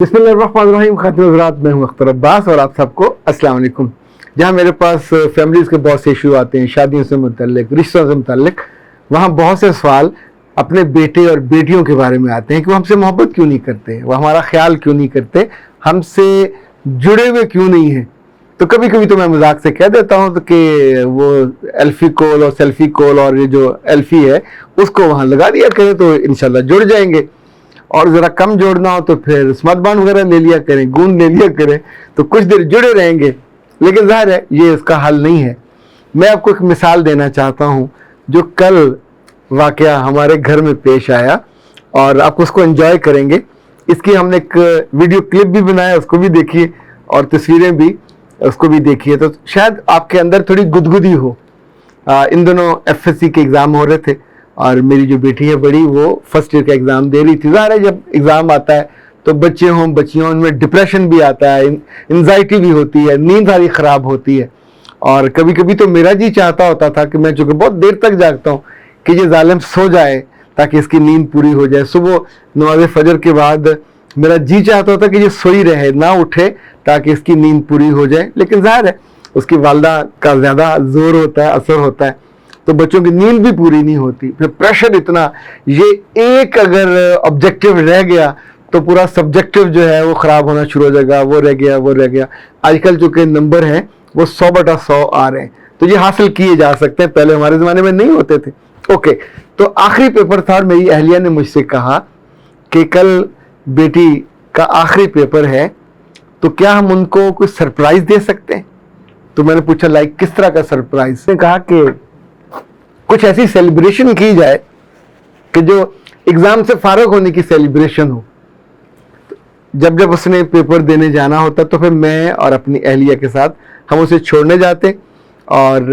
बिस्मिल्लाहिर्रहमानिर्रहीम। खातिन हज़रात, मैं हूँ अख्तर अब्बास और आप सबको अस्सलाम वालेकुम। जहाँ मेरे पास फैमिलीज़ के बहुत से इशू आते हैं, शादियों से मुतल्लिक, रिश्तों से मुतल्लिक, वहाँ बहुत से सवाल अपने बेटे और बेटियों के बारे में आते हैं कि वो हमसे मोहब्बत क्यों नहीं करते, वो हमारा ख्याल क्यों नहीं करते, हमसे जुड़े हुए क्यों नहीं हैं। तो कभी कभी तो मैं मजाक से कह देता हूँ कि वो एल्फी कॉल और सेल्फी कॉल और ये जो एल्फी है उसको वहाँ लगा दिया करें तो इंशाल्लाह जुड़ जाएंगे, और ज़रा कम जोड़ना हो तो फिर स्मदबान वगैरह ले लिया करें, गूंद ले लिया करें, तो कुछ देर जुड़े रहेंगे। लेकिन ज़ाहिर है ये इसका हल नहीं है। मैं आपको एक मिसाल देना चाहता हूँ जो कल वाक़या हमारे घर में पेश आया और आप उसको एंजॉय करेंगे। इसकी हमने एक वीडियो क्लिप भी बनाया, उसको भी देखिए, और तस्वीरें भी उसको भी देखिए, तो शायद आपके अंदर थोड़ी गुदगुदी हो। इन दोनों एफएससी के एग्ज़ाम हो रहे थे और मेरी जो बेटी है बड़ी, वो फर्स्ट ईयर का एग्ज़ाम दे रही थी। ज़ाहिर है जब एग्ज़ाम आता है तो बच्चे हों बच्चियों, उनमें डिप्रेशन भी आता है, एंजाइटी भी होती है, नींद सारी ख़राब होती है। और कभी कभी तो मेरा जी चाहता होता था कि मैं चूँकि बहुत देर तक जागता हूँ कि ये ज़ालिम सो जाए ताकि इसकी नींद पूरी हो जाए। सुबह नमाज़ फजर के बाद मेरा जी चाहता होता कि ये सोई रहे, ना उठे, ताकि इसकी नींद पूरी हो जाए। लेकिन ज़ाहिर है उसकी वालदा का ज़्यादा ज़ोर होता है, असर होता है, तो बच्चों की नींद भी पूरी नहीं होती। फिर प्रेशर इतना, ये एक अगर ऑब्जेक्टिव रह गया तो पूरा सब्जेक्टिव जो है वो ख़राब होना शुरू हो जाएगा, वो रह गया, वो रह गया। आजकल जो के नंबर हैं वो 100/100 आ रहे हैं, तो ये हासिल किए जा सकते हैं, पहले हमारे ज़माने में नहीं होते थे। ओके, तो आखिरी पेपर था और मेरी अहलिया ने मुझसे कहा कि कल बेटी का आखिरी पेपर है, तो क्या हम उनको कोई सरप्राइज़ दे सकते हैं। तो मैंने पूछा लाइक किस तरह का सरप्राइज़। उसने कहा कि कुछ ऐसी सेलिब्रेशन की जाए कि जो एग्ज़ाम से फारग होने की सेलिब्रेशन हो। जब जब उसने पेपर देने जाना होता तो फिर मैं और अपनी अहलिया के साथ हम उसे छोड़ने जाते, और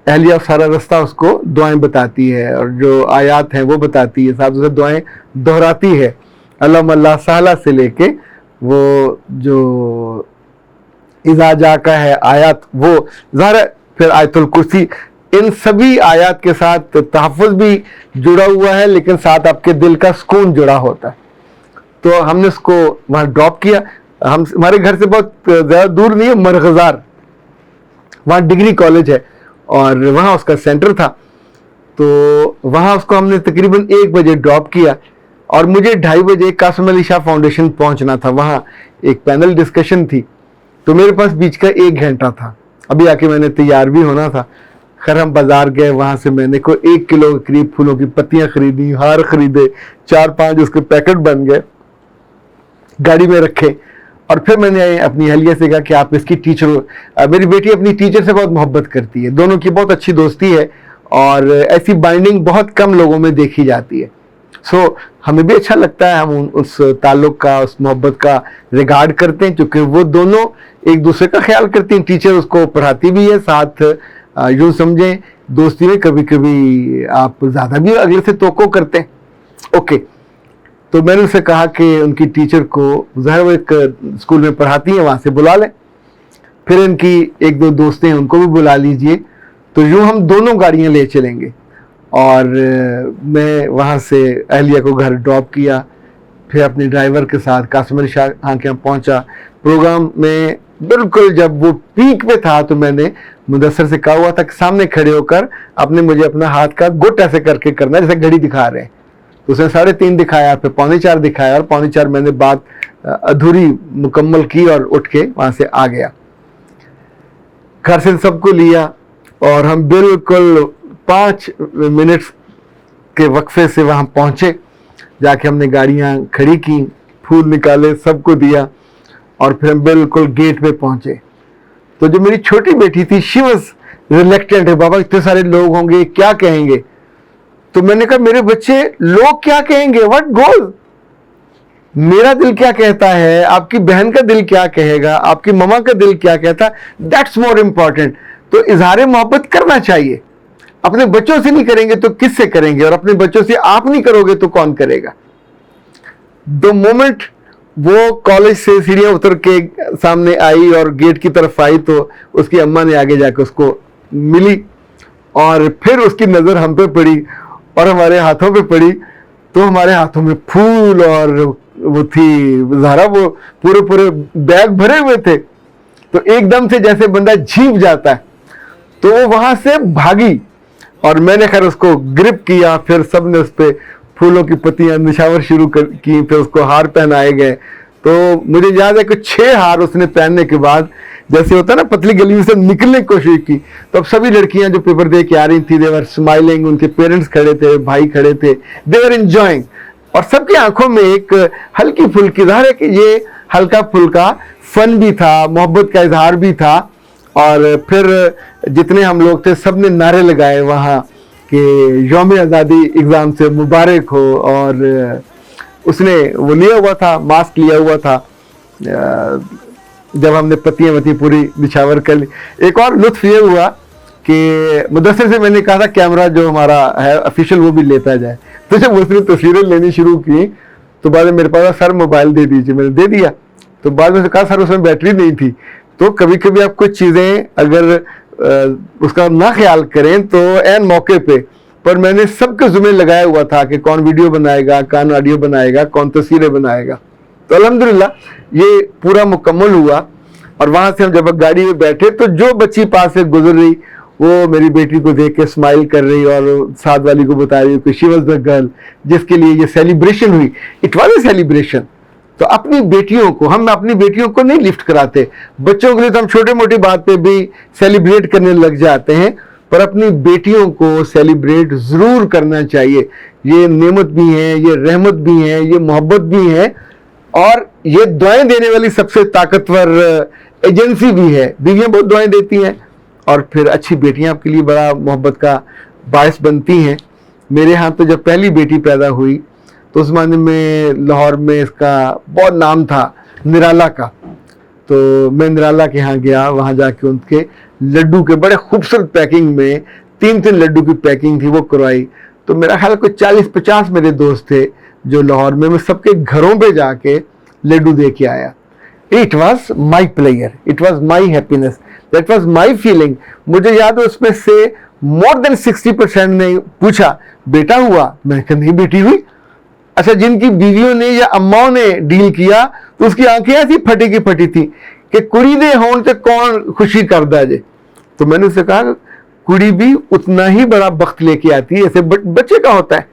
अहलिया सारा रास्ता उसको दुआएं बताती है और जो आयात हैं वो बताती है, साथ उसे दुआएं दोहराती है। अल्लाह सहला से लेके वो जो इज़ा जाका है आयत, वो ज़ाहिर फिर आयतुल कुर्सी, इन सभी आयत के साथ तहफ़्फ़ुज़ भी जुड़ा हुआ है, लेकिन साथ आपके दिल का सुकून जुड़ा होता है। तो हमने उसको वहाँ ड्रॉप किया। हमारे घर से बहुत ज़्यादा दूर नहीं है, मरगज़ार, वहाँ डिग्री कॉलेज है और वहाँ उसका सेंटर था। तो वहाँ उसको हमने तकरीबन 1 बजे ड्रॉप किया और मुझे 2:30 बजे कासिम अली शाह फाउंडेशन पहुँचना था। वहाँ एक पैनल डिस्कशन थी, तो मेरे पास बीच का 1 घंटा था। अभी आके मैंने तैयार भी होना था। खैर हम बाज़ार गए, वहाँ से मैंने को 1 किलो के करीब फूलों की पत्तियाँ खरीदी, हार खरीदे, 4-5 उसके पैकेट बन गए, गाड़ी में रखे। और फिर मैंने अपनी अहलिया से कहा कि आप इसकी टीचर हो। मेरी बेटी अपनी टीचर से बहुत मोहब्बत करती है, दोनों की बहुत अच्छी दोस्ती है और ऐसी बाइंडिंग बहुत कम लोगों में देखी जाती है। सो हमें भी अच्छा लगता है, हम उस ताल्लुक़ का, उस मोहब्बत का रिगार्ड करते हैं, क्योंकि वो दोनों एक दूसरे का ख्याल करती हैं। टीचर उसको पढ़ाती भी है, साथ यूँ समझें दोस्ती में कभी कभी आप ज़्यादा भी अगले से तोक़ो करते हैं। ओके, तो मैंने उनसे कहा कि उनकी टीचर को ज़ाहिर वो एक स्कूल में पढ़ाती हैं, वहाँ से बुला लें, फिर इनकी 1-2 दोस्तें हैं उनको भी बुला लीजिए। तो यूँ हम दोनों गाड़ियाँ ले चलेंगे। और मैं वहाँ से अहलिया को घर ड्रॉप किया, फिर अपने ड्राइवर के साथ कासिम अली शाह के यहाँ पहुँचा। प्रोग्राम में बिल्कुल जब वो पीक पे था तो मैंने मुदस्सर से कहा हुआ था कि सामने खड़े होकर आपने मुझे अपना हाथ का गुट ऐसे करके करना है जैसे घड़ी दिखा रहे हैं। तो उसने 3:30 दिखाया, फिर 3:45 दिखाया, और 3:45 मैंने बात अधूरी मुकम्मल की और उठ के वहाँ से आ गया। घर से सबको लिया और हम बिल्कुल 5 मिनट के वक्फे से वहाँ पहुँचे। जाके हमने गाड़ियाँ खड़ी की, फूल निकाले, सबको दिया, और फिर हम बिल्कुल गेट पे पहुँचे। तो जो मेरी छोटी बेटी थी, शी वॉज रिलेक्टेंट है, बाबा इतने सारे लोग होंगे, क्या कहेंगे। तो मैंने कहा मेरे बच्चे, लोग क्या कहेंगे, व्हाट गोज, मेरा दिल क्या कहता है, आपकी बहन का दिल क्या कहेगा, आपकी ममा का दिल क्या कहता है, दैट्स मोर इम्पॉर्टेंट। तो इजहार मोहब्बत करना चाहिए, अपने बच्चों से नहीं करेंगे तो किससे करेंगे, और अपने बच्चों से आप नहीं करोगे तो कौन करेगा। द मोमेंट वो कॉलेज से सीढ़ियाँ उतर के सामने आई और गेट की तरफ आई तो उसकी अम्मा ने आगे जाकर उसको मिली, और फिर उसकी नज़र हम पे पड़ी और हमारे हाथों पे पड़ी। तो हमारे हाथों में फूल और वो थी ज़हरा, वो पूरे पूरे बैग भरे हुए थे, तो एकदम से जैसे बंदा झीप जाता है, तो वो वहां से भागी और मैंने खैर उसको ग्रिप किया, फिर सबने उस पर फूलों की पत्तियां निछावर शुरू की, फिर उसको हार पहनाए गए। तो मुझे याद है कि 6 हार उसने पहनने के बाद जैसे होता है ना पतली गली में से निकलने की कोशिश की, तो अब सभी लड़कियां जो पेपर दे के आ रही थी, देवर स्माइलिंग, उनके पेरेंट्स खड़े थे, भाई खड़े थे, देवर एंजॉइंग, और सबकी आंखों में एक हल्की फुल्की, ज़ाहिर है कि ये हल्का फुल्का फन भी था, मोहब्बत का इजहार भी था। और फिर जितने हम लोग थे सब ने नारे लगाए वहाँ कि यौम आज़ादी एग्ज़ाम से मुबारक हो, और उसने वो लिया हुआ था, मास्क लिया हुआ था। जब हमने पत्तियां वत्ती पूरी निछावर कर ली, एक और लुत्फ ये हुआ कि मुदस्सिर से मैंने कहा था कैमरा जो हमारा है ऑफिशियल वो भी लेता जाए, तो जब उसने तस्वीरें लेनी शुरू की तो बाद में मेरे पास सर मोबाइल दे दीजिए, मैंने दे दिया। तो बाद में कहा सर उसमें बैटरी नहीं थी। तो कभी कभी आप कुछ चीज़ें अगर उसका ना ख्याल करें तो एन मौके पे, पर मैंने सबके ज़िम्मे लगाया हुआ था कि कौन वीडियो बनाएगा, कौन ऑडियो बनाएगा, कौन तस्वीरें बनाएगा। तो अल्हम्दुलिल्लाह ये पूरा मुकम्मल हुआ। और वहाँ से हम जब गाड़ी में बैठे तो जो बच्ची पास से गुजर रही वो मेरी बेटी को देख के स्माइल कर रही और साथ वाली को बता रही कि शी वाज द गर्ल जिसके लिए ये सेलिब्रेशन हुई। It was a celebration. तो अपनी बेटियों को, हम अपनी बेटियों को नहीं लिफ्ट कराते, बच्चों के लिए तो हम छोटे मोटी बात पे भी सेलिब्रेट करने लग जाते हैं, पर अपनी बेटियों को सेलिब्रेट ज़रूर करना चाहिए। ये नेमत भी है, ये रहमत भी है, ये मोहब्बत भी है, और ये दुआएं देने वाली सबसे ताकतवर एजेंसी भी है। बीवियाँ बहुत दुआएं देती हैं और फिर अच्छी बेटियां आपके लिए बड़ा मोहब्बत का बायस बनती हैं। मेरे यहाँ तो जब पहली बेटी पैदा हुई तो उस ज़माने में लाहौर में इसका बहुत नाम था निराला का। तो मैं निराला के यहाँ गया, वहाँ जाके उनके लड्डू के बड़े खूबसूरत पैकिंग में 3-3 लड्डू की पैकिंग थी वो करवाई। तो मेरा ख्याल कोई 40-50 मेरे दोस्त थे जो लाहौर में, मैं सबके घरों पे जाके लड्डू दे के आया। It was my player, it was my happiness, that was my feeling. मुझे याद है उसमें से मोर देन 60% ने पूछा बेटा हुआ, मैंने कहा नहीं बेटी हुई। अच्छा, जिनकी बीवियों ने या अम्माओं ने डील किया तो उसकी आंखें ऐसी फटी की फटी थी कि कुड़ी दे होने से कौन खुशी करदा जे। तो मैंने उससे कहा कुड़ी भी उतना ही बड़ा बख्त लेके आती है जैसे बच्चे का होता है,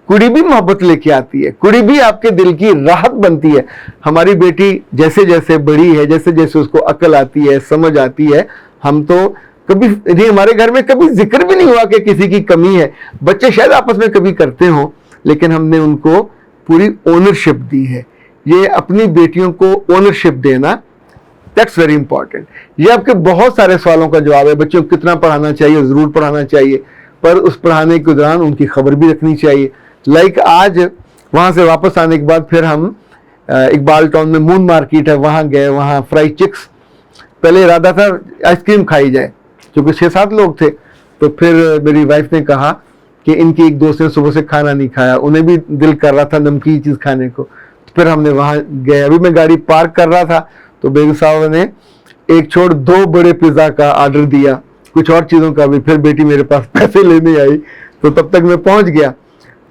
कुड़ी भी मोहब्बत लेके आती है, कुड़ी भी आपके दिल की राहत बनती है। हमारी बेटी जैसे जैसे बड़ी है, जैसे जैसे उसको अकल आती है, समझ आती है, हम तो कभी नहीं, हमारे घर में कभी जिक्र भी नहीं हुआ कि किसी की कमी है। बच्चे शायद आपस में कभी करते हों, लेकिन हमने उनको पूरी ओनरशिप दी है। ये अपनी बेटियों को ओनरशिप देना, दैट्स वेरी इंपॉर्टेंट। ये आपके बहुत सारे सवालों का जवाब है। बच्चों को कितना पढ़ाना चाहिए, ज़रूर पढ़ाना चाहिए, पर उस पढ़ाने के दौरान उनकी खबर भी रखनी चाहिए। लाइक आज वहाँ से वापस आने के बाद फिर हम इकबाल टाउन में मून मार्केट है, वहाँ गए, वहाँ फ्राइड चिक्स, पहले इरादा था आइसक्रीम खाई जाए क्योंकि 6-7 लोग थे। तो फिर मेरी वाइफ ने कहा कि इनकी एक दोस्त ने सुबह से खाना नहीं खाया, उन्हें भी दिल कर रहा था नमकीन चीज़ खाने को। तो फिर हमने वहाँ गए। अभी मैं गाड़ी पार्क कर रहा था तो बेगम साहब ने एक छोड़ 2 बड़े पिज़्ज़ा का ऑर्डर दिया, कुछ और चीज़ों का भी। फिर बेटी मेरे पास पैसे लेने आई तो तब तक मैं पहुँच गया।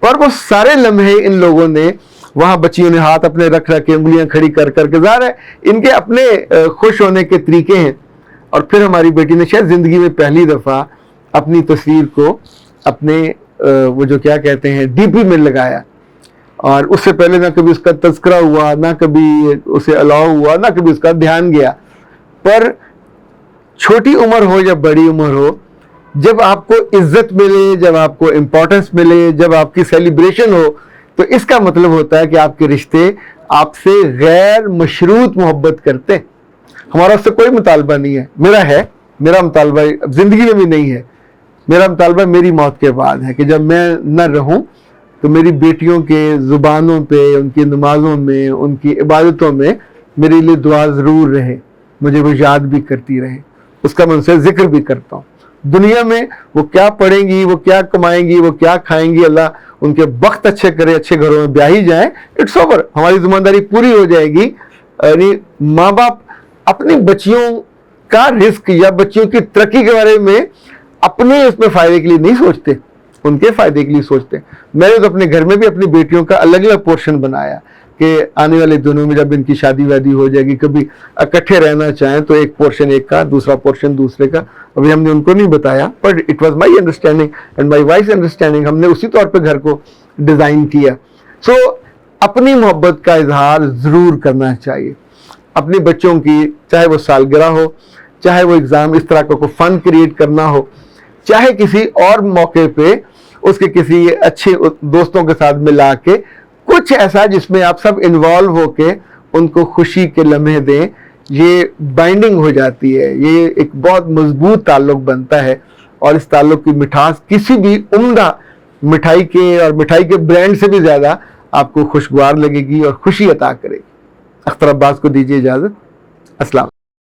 पर वो सारे लम्हे इन लोगों ने, वहाँ बच्चियों ने हाथ अपने रख रख के उंगलियाँ खड़ी कर करके, ज़ाहिर है इनके अपने खुश होने के तरीके हैं। और फिर हमारी बेटी ने शायद ज़िंदगी में पहली दफ़ा अपनी तस्वीर को अपने वो जो क्या कहते हैं डीपी में लगाया, और उससे पहले ना कभी उसका तज़किरा हुआ, ना कभी उसे अलाउ हुआ, ना कभी उसका ध्यान गया। पर छोटी उम्र हो या बड़ी उम्र हो, जब आपको इज्जत मिले, जब आपको इम्पोर्टेंस मिले, जब आपकी सेलिब्रेशन हो, तो इसका मतलब होता है कि आपके रिश्ते आपसे गैर मशरूत मोहब्बत करते हैं। हमारा उससे कोई मुतालबा नहीं है। मेरा मुतालबा जिंदगी में भी नहीं है। मेरा मुतालबा मेरी मौत के बाद है कि जब मैं न रहूं तो मेरी बेटियों के ज़ुबानों पे, उनकी नमाज़ों में, उनकी इबादतों में मेरे लिए दुआ ज़रूर रहे, मुझे वो याद भी करती रहे, उसका मैं उनसे जिक्र भी करता हूँ। दुनिया में वो क्या पढ़ेंगी, वो क्या कमाएंगी, वो क्या खाएंगी, अल्लाह उनके वक्त अच्छे करे, अच्छे घरों में ब्याही जाए, इट्स ओवर, हमारी जिम्मेदारी पूरी हो जाएगी। यानी माँ बाप अपनी बच्चियों का रिस्क या बच्चियों की तरक्की के बारे में अपने उसमें फ़ायदे के लिए नहीं सोचते, उनके फ़ायदे के लिए सोचते। मैंने तो अपने घर में भी अपनी बेटियों का अलग अलग पोर्शन बनाया کہ آنے والے دنوں میں جب ان کی شادی وادی ہو جائے گی، کبھی اکٹھے رہنا چاہیں تو ایک پورشن ایک کا، دوسرا پورشن دوسرے کا. ابھی ہم نے ان کو نہیں بتایا، but it was my understanding and my wife understanding. ہم نے اسی طور پہ گھر کو ڈیزائن کیا. سو اپنی محبت کا اظہار ضرور کرنا چاہیے اپنے بچوں کی، چاہے وہ سالگرہ ہو، چاہے وہ ایگزام، اس طرح کا کوئی فن کریٹ کرنا ہو، چاہے کسی اور موقع پہ اس کے کسی اچھے دوستوں کے ساتھ ملا کے کچھ ایسا جس میں آپ سب انوالو ہو کے ان کو خوشی کے لمحے دیں. یہ بائنڈنگ ہو جاتی ہے، یہ ایک بہت مضبوط تعلق بنتا ہے، اور اس تعلق کی مٹھاس کسی بھی عمدہ مٹھائی کے اور مٹھائی کے برانڈ سے بھی زیادہ آپ کو خوشگوار لگے گی اور خوشی عطا کرے گی. اختر عباس کو دیجیے اجازت. السلام.